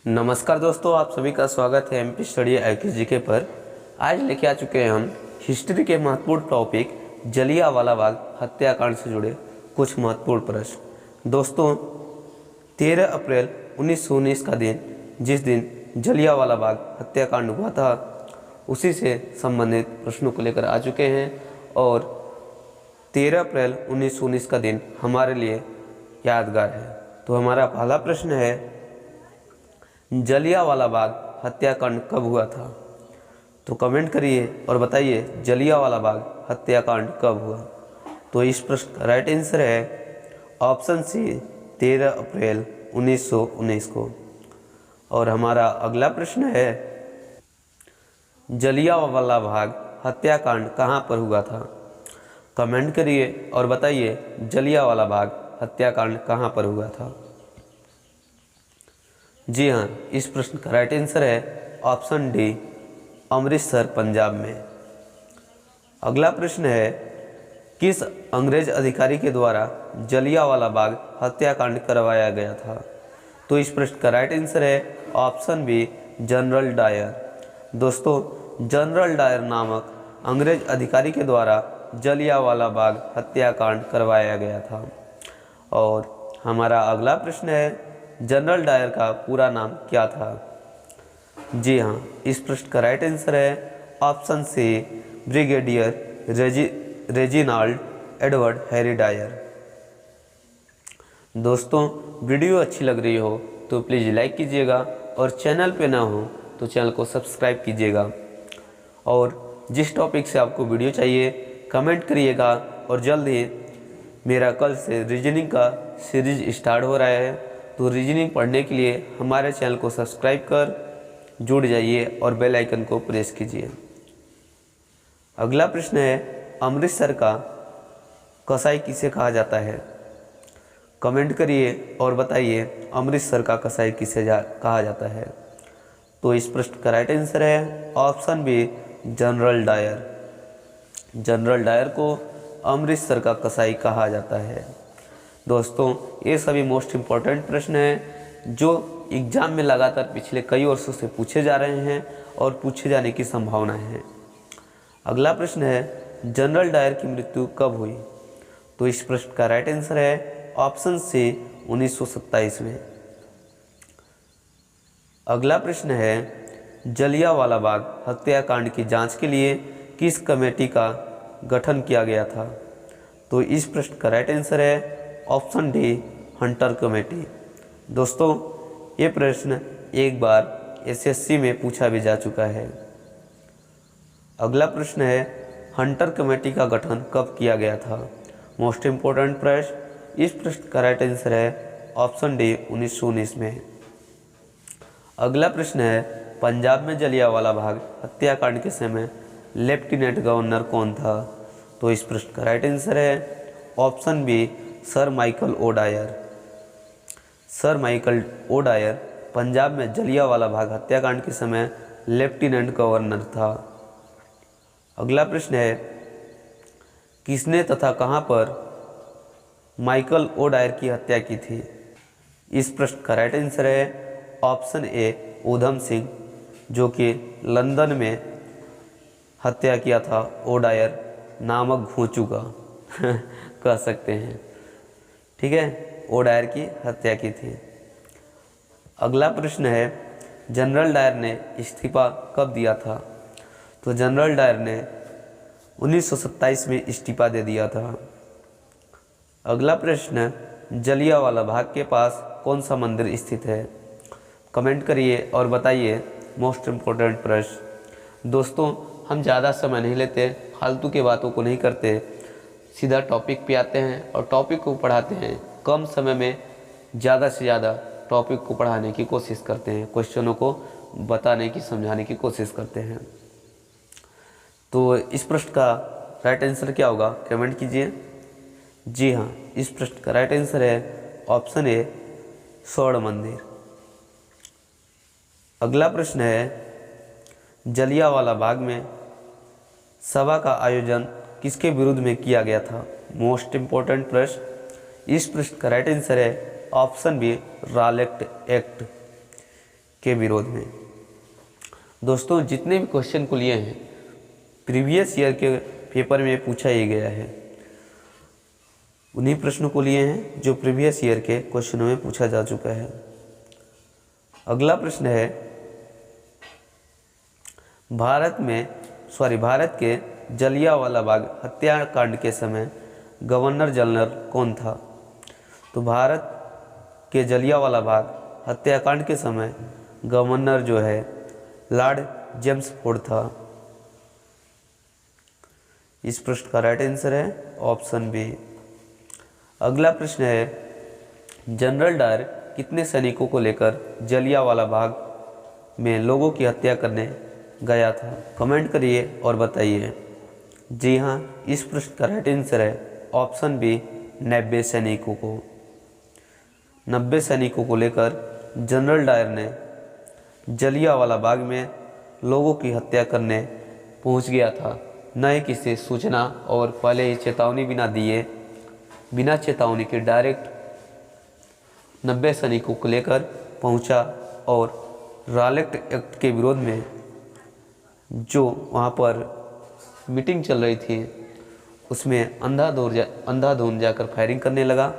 नमस्कार दोस्तों, आप सभी का स्वागत है एमपी स्टडी आईक्यू जीके पर। आज लेके आ चुके हैं हम हिस्ट्री के महत्वपूर्ण टॉपिक जलियांवाला बाग हत्याकांड से जुड़े कुछ महत्वपूर्ण प्रश्न। दोस्तों, 13 अप्रैल 1919 का दिन, जिस दिन जलियांवाला बाग हत्याकांड हुआ था, उसी से संबंधित प्रश्नों को लेकर आ चुके हैं। और 13 अप्रैल 1919 का दिन हमारे लिए यादगार है। तो हमारा पहला प्रश्न है, जलियांवाला बाग हत्याकांड कब हुआ था? तो कमेंट करिए और बताइए जलियांवाला बाग हत्याकांड कब हुआ। तो इस प्रश्न का राइट आंसर है ऑप्शन सी, 13 अप्रैल 1919 को। और हमारा अगला प्रश्न है, जलियांवाला बाग हत्याकांड कहाँ पर हुआ था? कमेंट करिए और बताइए जलियांवाला बाग हत्याकांड कहाँ पर हुआ था। जी हाँ, इस प्रश्न का राइट आंसर है ऑप्शन डी, अमृतसर, पंजाब में। अगला प्रश्न है, किस अंग्रेज अधिकारी के द्वारा जलियांवाला बाग हत्याकांड करवाया गया था? तो इस प्रश्न का राइट आंसर है ऑप्शन बी, जनरल डायर। दोस्तों, जनरल डायर नामक अंग्रेज अधिकारी के द्वारा जलियांवाला बाग हत्याकांड करवाया गया था। और हमारा अगला प्रश्न है, जनरल डायर का पूरा नाम क्या था? जी हाँ, इस प्रश्न का राइट आंसर है option C, brigadier Reginald Edward Harry Dyer. दोस्तों, वीडियो अच्छी लग रही हो तो प्लीज़ लाइक कीजिएगा और चैनल पे ना हो तो चैनल को सब्सक्राइब कीजिएगा। और जिस टॉपिक से आपको वीडियो चाहिए कमेंट करिएगा। और जल्द ही मेरा कल से रीजनिंग का सीरीज स्टार्ट हो रहा है, तो रीजनिंग पढ़ने के लिए हमारे चैनल को सब्सक्राइब कर जुड़ जाइए और बेल आइकन को प्रेस कीजिए। अगला प्रश्न है, अमृतसर का कसाई किसे कहा जाता है? कमेंट करिए और बताइए अमृतसर का कसाई किसे कहा जाता है। तो इस प्रश्न का राइट आंसर है option B, general Dyer. General Dyer को अमृतसर का कसाई कहा जाता है। दोस्तों, ये सभी मोस्ट इम्पॉर्टेंट प्रश्न हैं जो एग्जाम में लगातार पिछले कई वर्षों से पूछे जा रहे हैं और पूछे जाने की संभावना है। अगला प्रश्न है, जनरल डायर की मृत्यु कब हुई? तो इस प्रश्न का राइट आंसर है ऑप्शन सी, 1927 में। अगला प्रश्न है, जलियांवाला बाग हत्याकांड की जांच के लिए किस कमेटी का गठन किया गया था? तो इस प्रश्न का राइट आंसर है ऑप्शन डी, हंटर कमेटी। दोस्तों, ये प्रश्न एक बार एसएससी में पूछा भी जा चुका है। अगला प्रश्न है, हंटर कमेटी का गठन कब किया गया था? मोस्ट इम्पोर्टेंट प्रश्न। इस प्रश्न का राइट आंसर है ऑप्शन डी, 1919 में। अगला प्रश्न है, पंजाब में जलियांवाला बाग हत्याकांड के समय लेफ्टिनेंट गवर्नर कौन था? तो इस प्रश्न का राइट आंसर है option B, sir Michael O Dyer. Sir Michael O Dyer Punjab में जलियांवाला बाग हत्याकांड के समय लेफ्टिनेंट गवर्नर था। अगला प्रश्न है, किसने तथा कहां पर माइकल ओ डायर की हत्या की थी? इस प्रश्न का राइट आंसर है ऑप्शन ए, ऊधम सिंह, जो कि लंदन में हत्या किया था ओ डायर नामक घोंचू का कह सकते हैं। ठीक है, ओ डायर की हत्या की थी। अगला प्रश्न है, जनरल डायर ने इस्तीफा कब दिया था? तो जनरल डायर ने 1927 में इस्तीफा दे दिया था। अगला प्रश्न, जलियांवाला बाग के पास कौन सा मंदिर स्थित है? कमेंट करिए और बताइए मोस्ट इम्पोर्टेंट प्रश्न। दोस्तों, हम ज़्यादा समय नहीं लेते, फालतू की बातों को नहीं करते, सीधा टॉपिक पे आते हैं और टॉपिक को पढ़ाते हैं। कम समय में ज़्यादा से ज़्यादा टॉपिक को पढ़ाने की कोशिश करते हैं, क्वेश्चनों को बताने की, समझाने की कोशिश करते हैं। तो इस प्रश्न का राइट आंसर क्या होगा? कमेंट कीजिए। जी हाँ, इस प्रश्न का राइट आंसर है ऑप्शन ए, स्वर्ण मंदिर। अगला प्रश्न है, जलियांवाला बाग में सभा का आयोजन किसके विरुद्ध में किया गया था? मोस्ट इम्पोर्टेंट प्रश्न। इस प्रश्न का राइट आंसर है ऑप्शन बी, रॉलेट एक्ट। के विरोध में। दोस्तों जितने भी क्वेश्चन को लिए हैं प्रीवियस ईयर के पेपर में पूछा ही गया है, उन्हीं प्रश्नों को लिए हैं जो प्रीवियस ईयर के क्वेश्चनों में पूछा जा चुका है। अगला प्रश्न है भारत के जलियांवाला बाग हत्याकांड के समय गवर्नर जनरल कौन था? तो भारत के जलियांवाला बाग हत्याकांड के समय गवर्नर जो है लॉर्ड चेम्सफोर्ड था। इस प्रश्न का राइट आंसर है ऑप्शन बी। अगला प्रश्न है जनरल डायर कितने सैनिकों को लेकर जलियांवाला बाग में लोगों की हत्या करने गया था? कमेंट करिए और बताइए। जी हाँ, इस प्रश्न का राइट आंसर है ऑप्शन बी 90 सैनिकों को। 90 सैनिकों को लेकर जनरल डायर ने जलियांवाला बाग में लोगों की हत्या करने पहुंच गया था। न ही किसी सूचना और पहले ही चेतावनी बिना चेतावनी के डायरेक्ट 90 सैनिकों को लेकर पहुंचा और रॉलेट एक्ट के विरोध में जो वहाँ पर मीटिंग चल रही थी उसमें अंधाधुंध जाकर फायरिंग करने लगा,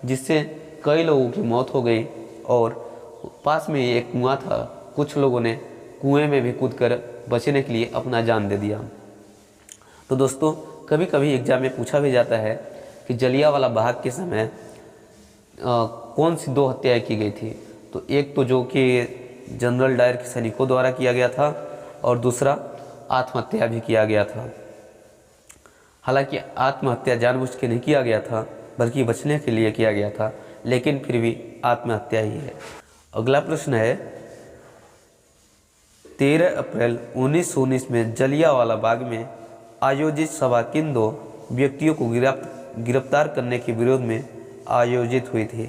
जिससे कई लोगों की मौत हो गई और पास में ही एक कुआं था, कुछ लोगों ने कुएं में भी कूदकर बचने के लिए अपना जान दे दिया। तो दोस्तों कभी कभी एग्जाम में पूछा भी जाता है कि जलियांवाला बाग के समय कौन सी 2 हत्याएं की गई थी? तो एक तो जो कि जनरल डायर के सैनिकों द्वारा किया गया था और दूसरा आत्महत्या भी किया गया था। हालांकि आत्महत्या जानबूझ के नहीं किया गया था बल्कि बचने के लिए किया गया था, लेकिन फिर भी आत्महत्या ही है। अगला प्रश्न है 13 अप्रैल 1919 में जलियांवाला बाग में आयोजित सभा किन 2 व्यक्तियों को गिरफ्तार करने के विरोध में आयोजित हुई थी?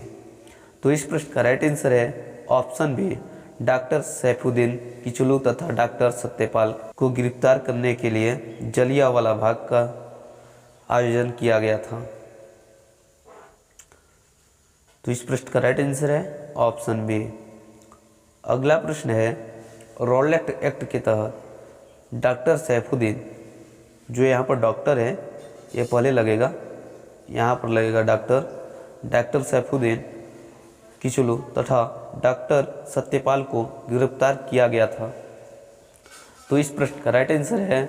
तो इस प्रश्न का राइट आंसर है option B doctor Saifuddin Kitchlew तथा डॉक्टर सत्यपाल को गिरफ्तार करने के लिए जलियांवाला बाग का आयोजन किया गया था। तो इस प्रश्न का राइट आंसर है ऑप्शन बी। अगला प्रश्न है रॉलेट एक्ट के तहत डॉक्टर सैफुद्दीन, जो यहाँ पर डॉक्टर है ये पहले लगेगा, यहाँ पर लगेगा डॉक्टर सैफुद्दीन किचलू तथा डॉक्टर सत्यपाल को गिरफ्तार किया गया था। तो इस प्रश्न का राइट आंसर है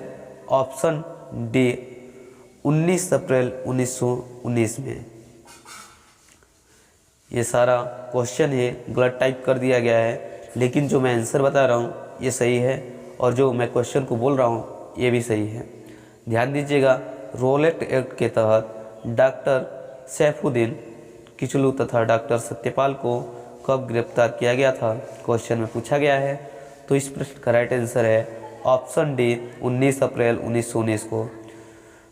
ऑप्शन डी 19 अप्रैल 1919 में। ये सारा क्वेश्चन है गलत टाइप कर दिया गया है, लेकिन जो मैं आंसर बता रहा हूँ ये सही है और जो मैं क्वेश्चन को बोल रहा हूँ ये भी सही है। ध्यान दीजिएगा, रॉलेट एक्ट के तहत डॉक्टर सैफुद्दीन किचलू तथा डॉक्टर सत्यपाल को कब गिरफ्तार किया गया था, क्वेश्चन में पूछा गया है। तो इस प्रश्न का राइट आंसर है ऑप्शन डी 19 अप्रैल 1919 को।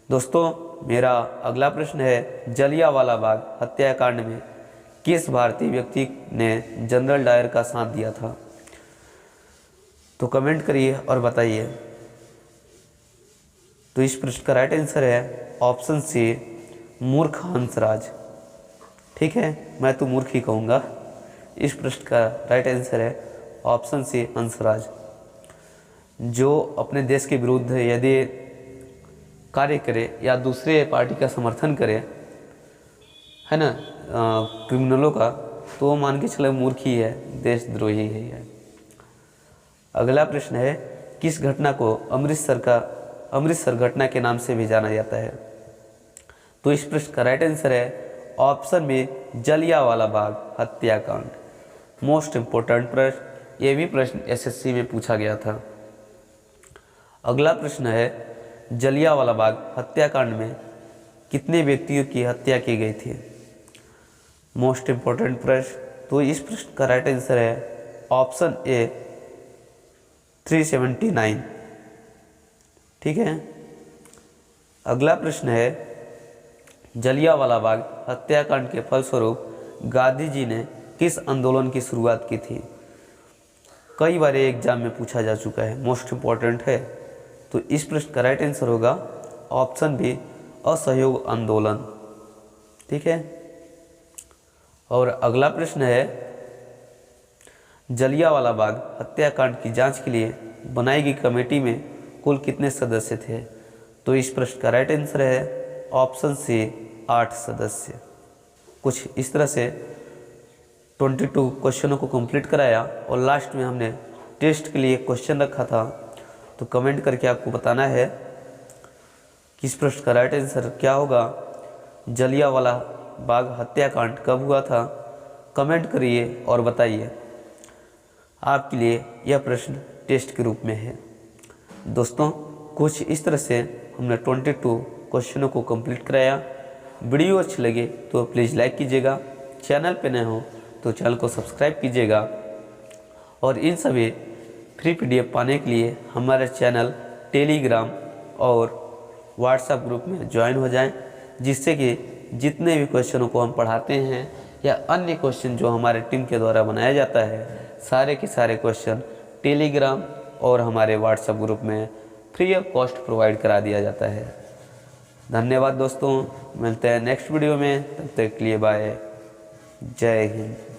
दोस्तों मेरा अगला प्रश्न है जलियांवाला बाग हत्याकांड में किस भारतीय व्यक्ति ने जनरल डायर का साथ दिया था? तो कमेंट करिए और बताइए। तो इस प्रश्न का राइट आंसर है ऑप्शन सी मूर्ख हंसराज। ठीक है, मैं तो मूर्ख ही कहूँगा। इस प्रश्न का राइट आंसर है ऑप्शन सी हंसराज, जो अपने देश के विरुद्ध यदि कार्य करे या दूसरे पार्टी का समर्थन करे, है ना, क्रिमिनलों का, तो वो मान के चले मूर्ख ही है, देशद्रोही ही है। अगला प्रश्न है किस घटना को अमृतसर घटना के नाम से भी जाना जाता है? तो इस प्रश्न का राइट आंसर है ऑप्शन में जलियांवाला बाग हत्याकांड। मोस्ट इम्पोर्टेंट प्रश्न, ये भी प्रश्न एसएससी में पूछा गया था। अगला प्रश्न है जलियांवाला बाग हत्याकांड में कितने व्यक्तियों की हत्या की गई थी? मोस्ट इम्पोर्टेंट प्रश्न। तो इस प्रश्न का राइट आंसर है ऑप्शन ए 379। ठीक है। अगला प्रश्न है जलियांवाला बाग हत्याकांड के फलस्वरूप गांधी जी ने किस आंदोलन की शुरुआत की थी? कई बार एग्जाम में पूछा जा चुका है, मोस्ट इम्पॉर्टेंट है। तो इस प्रश्न का राइट आंसर होगा ऑप्शन बी असहयोग आंदोलन। ठीक है। और अगला प्रश्न है जलियांवाला बाग हत्याकांड की जांच के लिए बनाई गई कमेटी में कुल कितने सदस्य थे? तो इस प्रश्न का राइट आंसर है ऑप्शन सी 8 सदस्य। कुछ इस तरह से 22 क्वेश्चनों को कंप्लीट कराया और लास्ट में हमने टेस्ट के लिए क्वेश्चन रखा था। तो कमेंट करके आपको बताना है कि इस प्रश्न का राइट आंसर क्या होगा। जलियांवाला बाग हत्याकांड कब हुआ था? कमेंट करिए और बताइए। आपके लिए यह प्रश्न टेस्ट के रूप में है। दोस्तों, कुछ इस तरह से हमने 22 क्वेश्चनों को कंप्लीट कराया। वीडियो अच्छी लगे तो प्लीज़ लाइक कीजिएगा, चैनल पे नए हो तो चैनल को सब्सक्राइब कीजिएगा और इन सभी फ्री PDF पाने के लिए हमारे चैनल टेलीग्राम और व्हाट्सएप ग्रुप में ज्वाइन हो जाएं, जिससे कि जितने भी क्वेश्चनों को हम पढ़ाते हैं या अन्य क्वेश्चन जो हमारे टीम के द्वारा बनाया जाता है, सारे के सारे क्वेश्चन टेलीग्राम और हमारे व्हाट्सएप ग्रुप में फ्री ऑफ कॉस्ट प्रोवाइड करा दिया जाता है। धन्यवाद दोस्तों, मिलते हैं नेक्स्ट वीडियो में। तब तक के लिए बाय, जय हिंद।